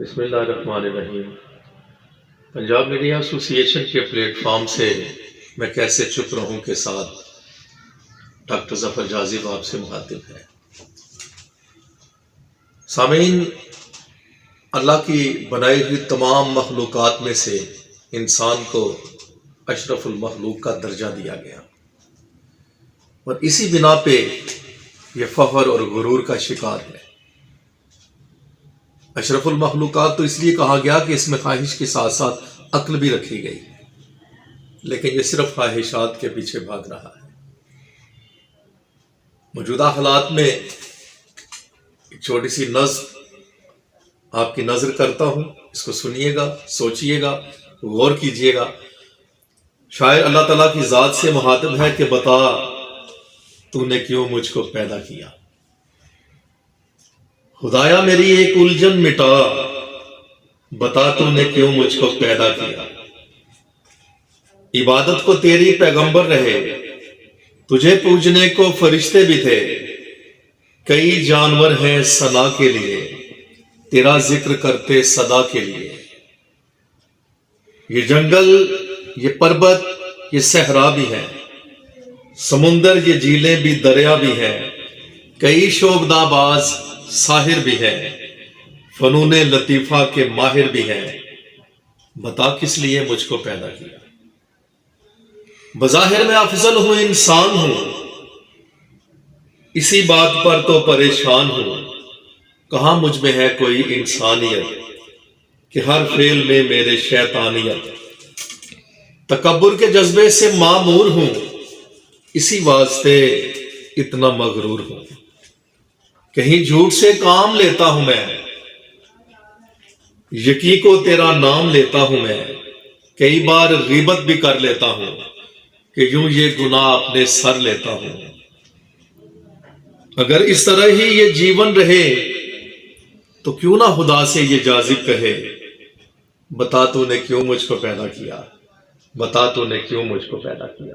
بسم اللہ الرحمن الرحیم۔ پنجاب میڈیا ایسوسی ایشن کے پلیٹ فارم سے میں کیسے چپ رہوں کے ساتھ ڈاکٹر ظفر جازب آپ سے مخاطب ہے۔ سامعین، اللہ کی بنائی ہوئی تمام مخلوقات میں سے انسان کو اشرف المخلوق کا درجہ دیا گیا، اور اسی بنا پہ یہ فخر اور غرور کا شکار ہے۔ اشرف المخلوقات تو اس لیے کہا گیا کہ اس میں خواہش کے ساتھ ساتھ عقل بھی رکھی گئی، لیکن یہ صرف خواہشات کے پیچھے بھاگ رہا ہے۔ موجودہ حالات میں ایک چھوٹی سی نظم آپ کی نظر کرتا ہوں، اس کو سنیے گا، سوچیے گا، غور کیجیے گا۔ شاعر اللہ تعالیٰ کی ذات سے مخاطب ہے کہ بتا تو نے کیوں مجھ کو پیدا کیا، خدایا میری ایک الجھن مٹا، بتا تو نے کیوں مجھ کو پیدا کیا۔ عبادت کو تیری پیغمبر رہے، تجھے پوجنے کو فرشتے بھی تھے، کئی جانور ہیں ثنا کے لیے، تیرا ذکر کرتے صدا کے لیے۔ یہ جنگل، یہ پربت، یہ صحرا بھی ہے، سمندر، یہ جھیلیں بھی، دریا بھی ہیں، کئی شوبدہ باز ساحر بھی ہے، فنون لطیفہ کے ماہر بھی ہے، بتا کس لیے مجھ کو پیدا کیا۔ بظاہر میں افضل ہوں، انسان ہوں، اسی بات پر تو پریشان ہوں، کہاں مجھ میں ہے کوئی انسانیت کہ ہر فعل میں میرے شیطانیت۔ تکبر کے جذبے سے معمور ہوں، اسی واسطے اتنا مغرور ہوں، کہیں جھوٹ سے کام لیتا ہوں میں، یقین کو تیرا نام لیتا ہوں میں، کئی بار غیبت بھی کر لیتا ہوں کہ یوں یہ گناہ اپنے سر لیتا ہوں۔ اگر اس طرح ہی یہ جیون رہے تو کیوں نہ خدا سے یہ جازب کہے، بتا تو نے کیوں مجھ کو پیدا کیا، بتا تو نے کیوں مجھ کو پیدا کیا۔